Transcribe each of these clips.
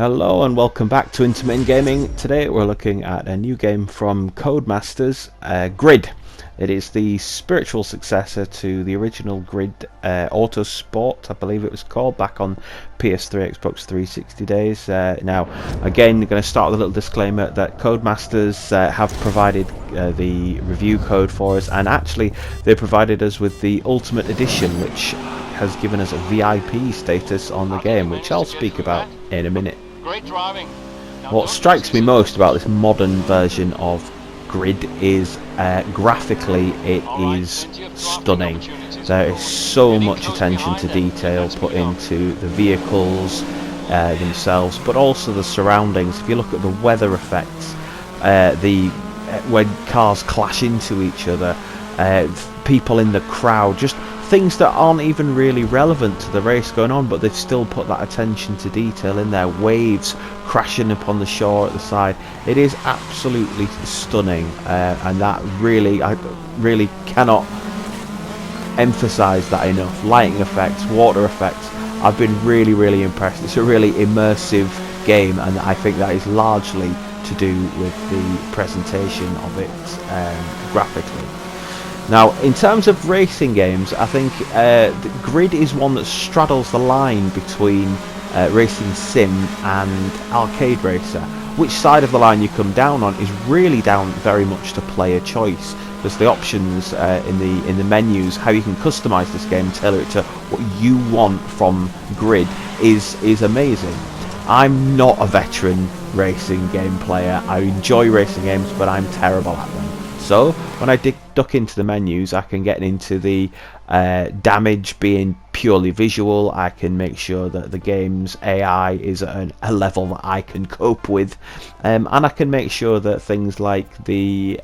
Hello and welcome back to Intermittent Gaming. Today we're looking at a new game from Codemasters, Grid. It is the spiritual successor to the original Grid Autosport, I believe it was called, back on PS3, Xbox 360 days. Now, again, going to start with a little disclaimer that Codemasters have provided the review code for us, and actually they provided us with the Ultimate Edition, which has given us a VIP status on the game, which I'll speak about in a minute. Great driving. What strikes me most about this modern version of Grid is graphically it is stunning. There is so much attention to detail put into the vehicles themselves, but also the surroundings. If you look at the weather effects, when cars clash into each other, people in the crowd, just things that aren't even really relevant to the race going on, but they've still put that attention to detail in there. Waves crashing upon the shore at the side. It is absolutely stunning, and that really, I really cannot emphasize that enough. Lighting effects, water effects, I've been really impressed. It's a really immersive game, and I think that is largely to do with the presentation of it graphically. Now, in terms of racing games, I think Grid is one that straddles the line between racing sim and arcade racer. Which side of the line you come down on is really down very much to player choice, because the options in the menus, how you can customize this game and tailor it to what you want from Grid is amazing. I'm not a veteran racing game player. I enjoy racing games, but I'm terrible at them. So when I duck into the menus, I can get into the damage being purely visual. I can make sure that the game's AI is at a level that I can cope with, and I can make sure that things like the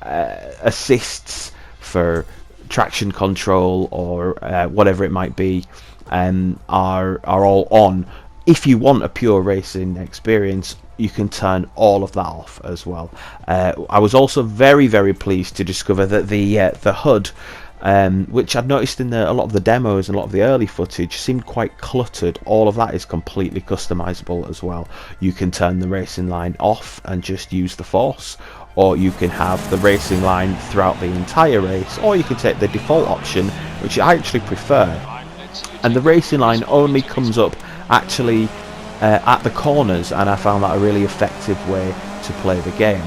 assists for traction control or whatever it might be are all on. If you want a pure racing experience, you can turn all of that off as well. I was also very pleased to discover that the HUD, which I'd noticed in a lot of the demos and a lot of the early footage, seemed quite cluttered. All of that is completely customizable as well. You can turn the racing line off and just use the force, or you can have the racing line throughout the entire race, or you can take the default option, which I actually prefer. And the racing line only comes up actually at the corners, and I found that a really effective way to play the game.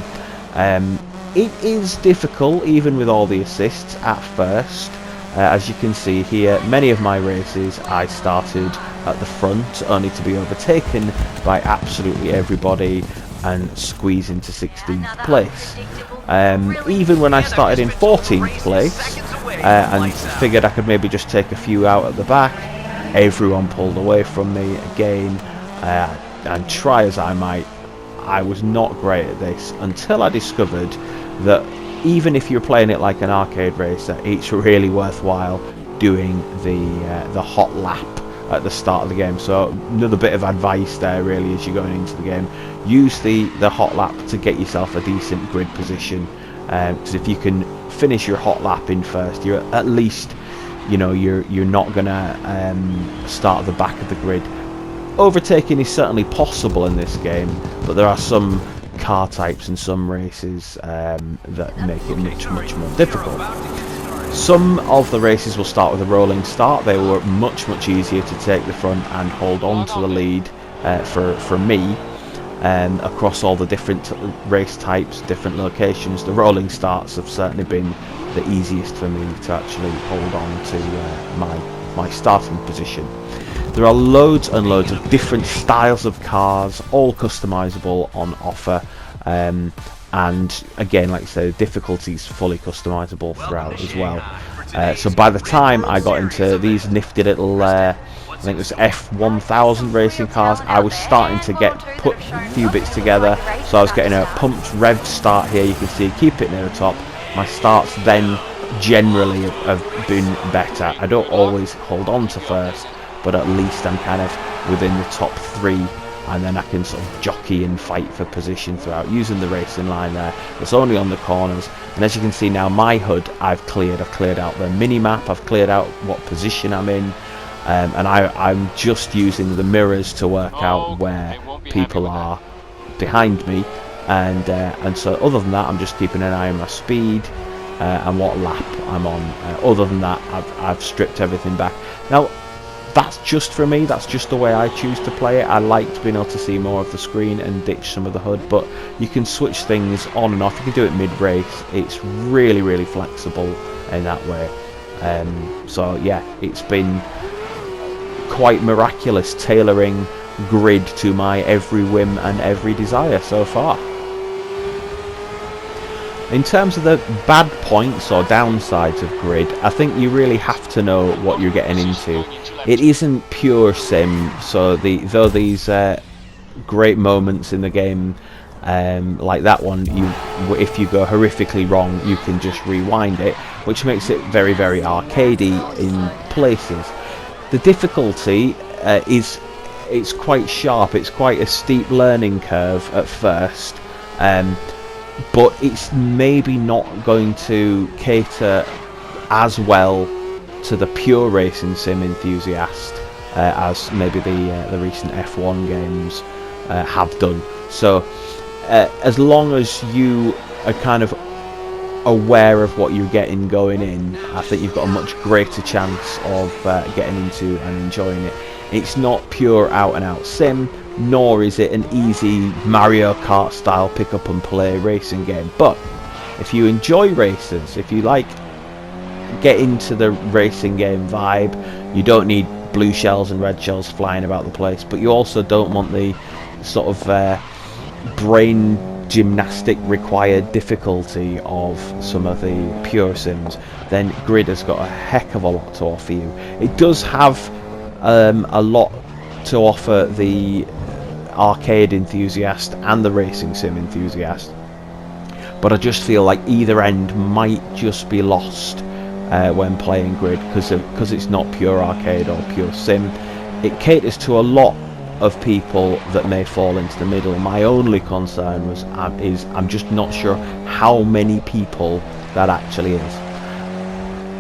It is difficult even with all the assists at first. As you can see here, many of my races I started at the front, only to be overtaken by absolutely everybody and squeeze into 16th place. Even when I started in 14th place and figured I could maybe just take a few out at the back, everyone pulled away from me again. And try as I might, I was not great at this until I discovered that even if you're playing it like an arcade racer, it's really worthwhile doing the hot lap at the start of the game. So another bit of advice there really as you're going into the game: use the hot lap to get yourself a decent grid position, because if you can finish your hot lap in first, you're at least, you know, you're not gonna start at the back of the grid. Overtaking is certainly possible in this game, but there are some car types and some races that make it much more difficult. Some of the races will start with a rolling start. They were much easier to take the front and hold on to the lead for me. Across all the different race types, different locations, the rolling starts have certainly been the easiest for me to actually hold on to my starting position. There are loads and loads of different styles of cars, all customizable on offer, and again, like I say, the difficulty is fully customizable throughout as well. So by the time I got into these nifty little, I think it was F1000 racing cars, I was starting to put a few bits together. So I was getting a pumped revved start here. You can see, keep it near the top. My starts then generally have been better. I don't always hold on to first, but at least I'm kind of within the top three, and then I can sort of jockey and fight for position throughout using the racing line there. It's only on the corners, and as you can see now, my HUD I've cleared out the mini map, I've cleared out what position I'm in, and I'm just using the mirrors to work out where people are behind me, and so other than that, I'm just keeping an eye on my speed and what lap I'm on. Other than that, I've stripped everything back. Now, that's just for me, that's just the way I choose to play it. I liked being able to see more of the screen and ditch some of the HUD, but you can switch things on and off. You can do it mid-race. It's really, really flexible in that way. So yeah, it's been quite miraculous tailoring Grid to my every whim and every desire so far. In terms of the bad points or downsides of Grid, I think you really have to know what you're getting into. It isn't pure sim, so though these great moments in the game, like that one, if you go horrifically wrong, you can just rewind it, which makes it very, very arcadey in places. The difficulty it's quite sharp. It's quite a steep learning curve at first. But it's maybe not going to cater as well to the pure racing sim enthusiast as maybe the recent F1 games have done. So as long as you are kind of aware of what you're getting going in, I think you've got a much greater chance of getting into and enjoying it. It's not pure out and out sim, nor is it an easy Mario Kart style pick up and play racing game. But if you enjoy races, if you like get into the racing game vibe, you don't need blue shells and red shells flying about the place, but you also don't want the sort of brain gymnastic required difficulty of some of the pure sims, then Grid has got a heck of a lot to offer you. It does have a lot to offer the arcade enthusiast and the racing sim enthusiast, but I just feel like either end might just be lost when playing Grid, because it's not pure arcade or pure sim. It caters to a lot of people that may fall into the middle. My only concern is I'm just not sure how many people that actually is.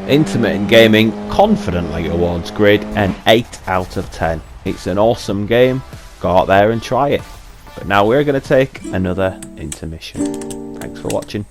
Intermittent Gaming confidently awards Grid an 8 out of 10. It's an awesome game. Go out there and try it. But now we're going to take another intermission. Thanks for watching.